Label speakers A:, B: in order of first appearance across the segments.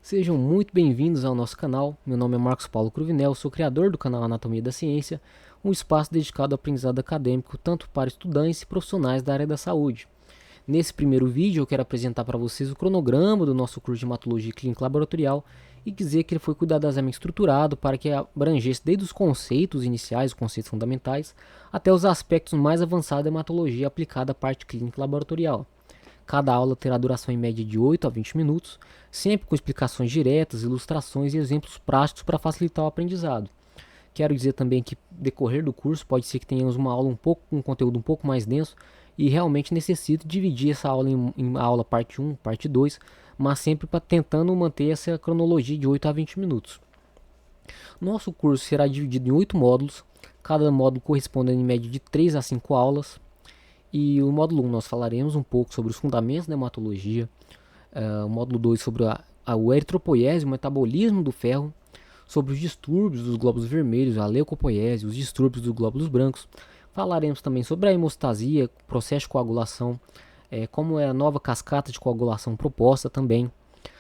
A: Sejam muito bem-vindos ao nosso canal. Meu nome é Marcos Paulo Cruvinel, sou criador do canal Anatomia da Ciência, um espaço dedicado ao aprendizado acadêmico tanto para estudantes e profissionais da área da saúde. Nesse primeiro vídeo eu quero apresentar para vocês o cronograma do nosso curso de Hematologia Clínica Laboratorial e dizer que ele foi cuidadosamente estruturado para que abrangesse desde os conceitos iniciais, os conceitos fundamentais, até os aspectos mais avançados da hematologia aplicada à parte clínica laboratorial. Cada aula terá duração em média de 8 a 20 minutos, sempre com explicações diretas, ilustrações e exemplos práticos para facilitar o aprendizado. Quero dizer também que, decorrer do curso, pode ser que tenhamos uma aula com um conteúdo um pouco mais denso e realmente necessito dividir essa aula em aula parte 1, parte 2, mas sempre tentando manter essa cronologia de 8 a 20 minutos. Nosso curso será dividido em 8 módulos, cada módulo correspondendo em média de 3 a 5 aulas. E o módulo 1 nós falaremos um pouco sobre os fundamentos da hematologia, o módulo 2 sobre o eritropoiese, o metabolismo do ferro, sobre os distúrbios dos glóbulos vermelhos, a leucopoiese, os distúrbios dos glóbulos brancos. Falaremos também sobre a hemostasia, processo de coagulação, como é a nova cascata de coagulação proposta também.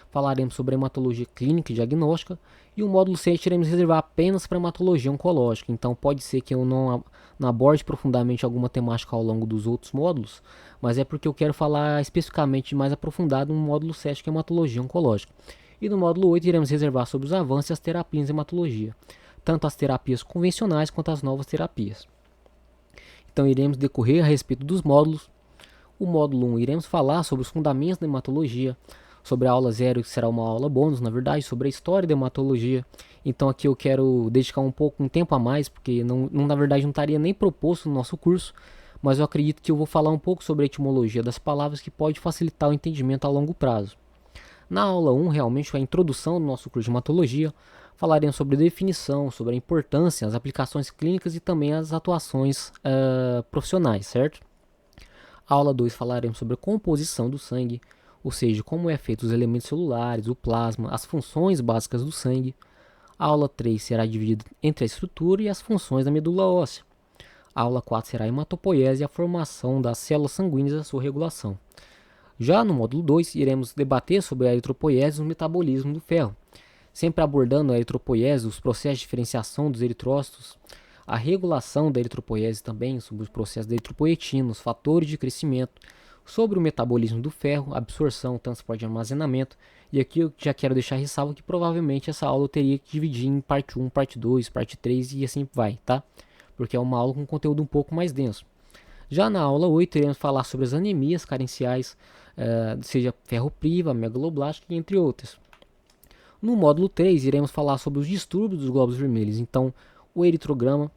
A: Falaremos sobre a hematologia clínica e diagnóstica, e o módulo 6 iremos reservar apenas para hematologia oncológica. Então pode ser que eu não aborde profundamente alguma temática ao longo dos outros módulos, mas é porque eu quero falar especificamente mais aprofundado no módulo 7, que é hematologia oncológica. E no módulo 8 iremos reservar sobre os avanços e as terapias em hematologia, tanto as terapias convencionais quanto as novas terapias. Então iremos decorrer a respeito dos módulos. O módulo 1 iremos falar sobre os fundamentos da hematologia, sobre a aula 0, que será uma aula bônus, na verdade, sobre a história da hematologia. Então aqui eu quero dedicar um tempo a mais, porque na verdade não estaria nem proposto no nosso curso, mas eu acredito que eu vou falar um pouco sobre a etimologia das palavras, que pode facilitar o entendimento a longo prazo. Na aula 1, realmente, a introdução do nosso curso de hematologia, falaremos sobre definição, sobre a importância, as aplicações clínicas e também as atuações profissionais, certo? A aula 2 falaremos sobre a composição do sangue, ou seja, como é feito os elementos celulares, o plasma, as funções básicas do sangue. A aula 3 será dividida entre a estrutura e as funções da medula óssea. A aula 4 será a hematopoiese e a formação das células sanguíneas e a sua regulação. Já no módulo 2, iremos debater sobre a eritropoiese e o metabolismo do ferro, sempre abordando a eritropoiese, os processos de diferenciação dos eritrócitos, a regulação da eritropoiese também, sobre os processos da eritropoetina, os fatores de crescimento, sobre o metabolismo do ferro, absorção, transporte e armazenamento. E aqui eu já quero deixar ressalvo que provavelmente essa aula eu teria que dividir em parte 1, parte 2, parte 3 e assim vai, tá? Porque é uma aula com conteúdo um pouco mais denso. Já na aula 8 iremos falar sobre as anemias carenciais, seja ferropriva, megaloblástica, entre outras. No módulo 3 iremos falar sobre os distúrbios dos glóbulos vermelhos. Então, o eritrograma,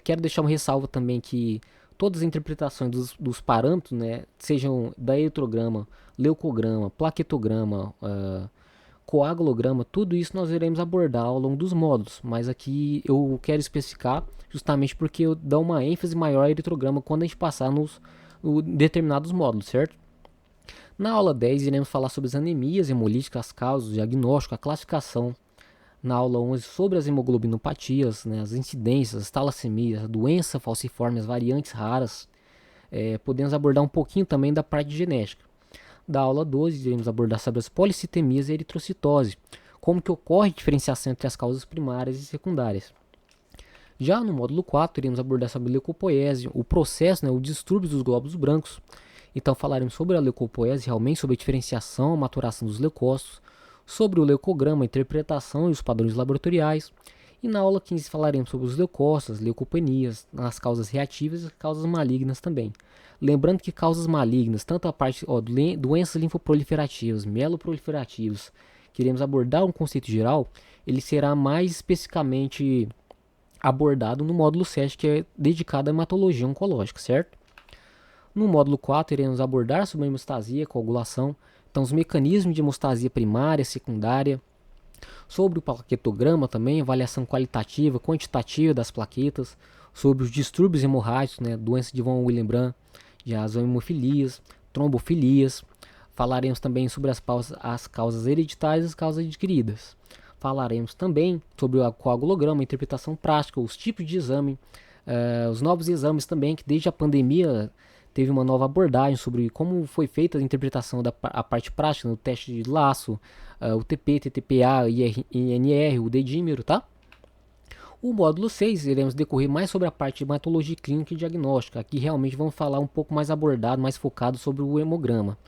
A: quero deixar uma ressalva também que todas as interpretações dos parâmetros, né, sejam da eritrograma, leucograma, plaquetograma, coagulograma, tudo isso nós iremos abordar ao longo dos módulos, mas aqui eu quero especificar justamente porque eu dou uma ênfase maior ao eritrograma quando a gente passar nos determinados módulos, certo? Na aula 10 iremos falar sobre as anemias hemolíticas, as causas, o diagnóstico, a classificação. Na aula 11 sobre as hemoglobinopatias, né, as incidências, as talassemias, a doença falciforme, as variantes raras. Podemos abordar um pouquinho também da parte genética. Da aula 12 iremos abordar sobre as policitemias e eritrocitose, como que ocorre a diferenciação entre as causas primárias e secundárias. Já no módulo 4 iremos abordar sobre a leucopoiese, o processo, né, o distúrbio dos glóbulos brancos. Então falaremos sobre a leucopoiese, realmente sobre a diferenciação, a maturação dos leucócitos, sobre o leucograma, a interpretação e os padrões laboratoriais. E na aula 15 falaremos sobre os leucócitos, leucopenias, as causas reativas e as causas malignas também. Lembrando que causas malignas, tanto a parte doenças linfoproliferativas, mieloproliferativas, que iremos abordar um conceito geral, ele será mais especificamente abordado no módulo 7, que é dedicado à hematologia oncológica, certo? No módulo 4, iremos abordar sobre a hemostasia, coagulação, então os mecanismos de hemostasia primária, secundária, sobre o plaquetograma também, avaliação qualitativa, quantitativa das plaquetas, sobre os distúrbios hemorrágicos, né, doença de von Willebrand, de as hemofilias, trombofilias. Falaremos também sobre as causas hereditárias e as causas adquiridas. Falaremos também sobre o coagulograma, a interpretação prática, os tipos de exame, os novos exames também, que desde a pandemia teve uma nova abordagem sobre como foi feita a interpretação da a parte prática no teste de laço, UTP, TTPA, INR, o dedímero, tá? O módulo 6, iremos decorrer mais sobre a parte de hematologia clínica e diagnóstica. Aqui realmente vamos falar um pouco mais abordado, mais focado sobre o hemograma.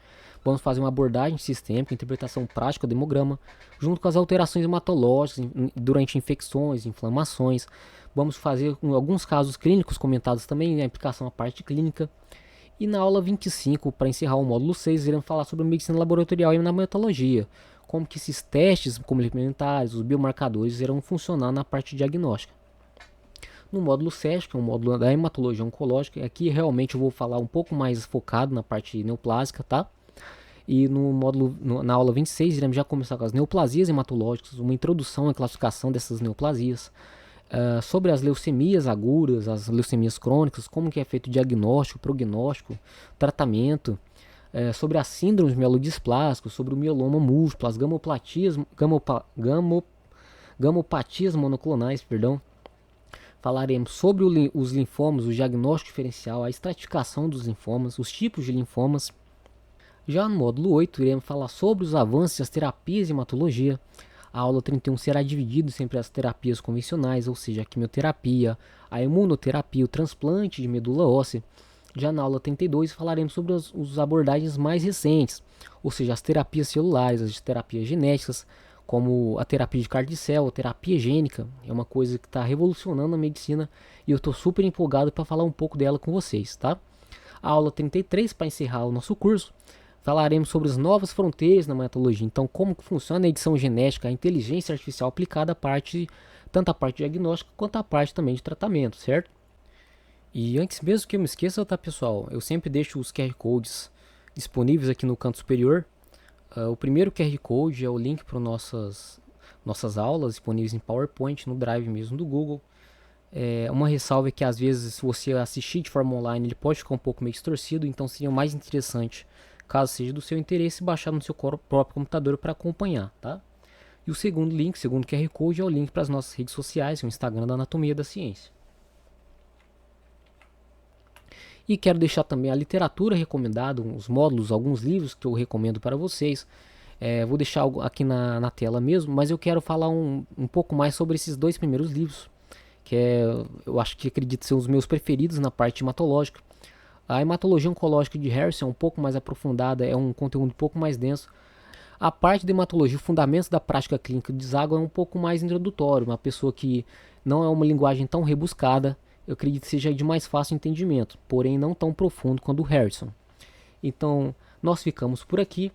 A: Vamos fazer uma abordagem sistêmica, interpretação prática do hemograma, junto com as alterações hematológicas durante infecções, inflamações. Vamos fazer alguns casos clínicos comentados também, a aplicação à parte clínica. E na aula 25, para encerrar o módulo 6, iremos falar sobre medicina laboratorial e hematologia, como que esses testes complementares, os biomarcadores, irão funcionar na parte diagnóstica. No módulo 7, que é o módulo da hematologia oncológica, aqui realmente eu vou falar um pouco mais focado na parte neoplásica, tá? E no módulo, na aula 26, iremos já começar com as neoplasias hematológicas, uma introdução à classificação dessas neoplasias, sobre as leucemias agudas, as leucemias crônicas, como que é feito o diagnóstico, prognóstico, tratamento, sobre as síndromes mielodisplásicas, sobre o mieloma múltiplo, as gamopatias monoclonais, perdão. Falaremos sobre os linfomas, o diagnóstico diferencial, a estratificação dos linfomas, os tipos de linfomas. Já no módulo 8, iremos falar sobre os avanços das terapias de hematologia. A aula 31 será dividida sempre as terapias convencionais, ou seja, a quimioterapia, a imunoterapia, o transplante de medula óssea. Já na aula 32 falaremos sobre as abordagens mais recentes, ou seja, as terapias celulares, as terapias genéticas, como a terapia de carticel, a terapia gênica. É uma coisa que está revolucionando a medicina e eu estou super empolgado para falar um pouco dela com vocês, tá? A aula 33, para encerrar o nosso curso, falaremos sobre as novas fronteiras na hematologia. Então, como que funciona a edição genética, a inteligência artificial aplicada à parte, tanto a parte diagnóstica quanto a parte também de tratamento, certo? E antes mesmo que eu me esqueça, tá, pessoal, eu sempre deixo os QR Codes disponíveis aqui no canto superior. O primeiro QR Code é o link para nossas aulas disponíveis em PowerPoint, no Drive mesmo do Google. Uma ressalva é que às vezes, se você assistir de forma online, ele pode ficar um pouco meio distorcido, então seria mais interessante, caso seja do seu interesse, baixar no seu próprio computador para acompanhar, tá? E o segundo link, segundo QR Code, é o link para as nossas redes sociais, o Instagram da Anatomia da Ciência. E quero deixar também a literatura recomendada, os módulos, alguns livros que eu recomendo para vocês. Vou deixar aqui na tela mesmo, mas eu quero falar um pouco mais sobre esses dois primeiros livros, que eu acho que acredito ser os meus preferidos na parte hematológica. A hematologia oncológica de Harrison é um pouco mais aprofundada, é um conteúdo um pouco mais denso. A parte de hematologia, fundamentos da prática clínica de deságua, é um pouco mais introdutório, uma pessoa que não é uma linguagem tão rebuscada, eu acredito que seja de mais fácil entendimento, porém não tão profundo quanto o Harrison. Então, nós ficamos por aqui.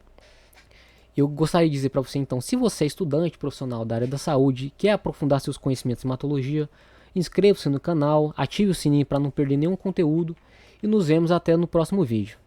A: Eu gostaria de dizer para você, então, se você é estudante profissional da área da saúde, quer aprofundar seus conhecimentos em hematologia, inscreva-se no canal, ative o sininho para não perder nenhum conteúdo e nos vemos até no próximo vídeo.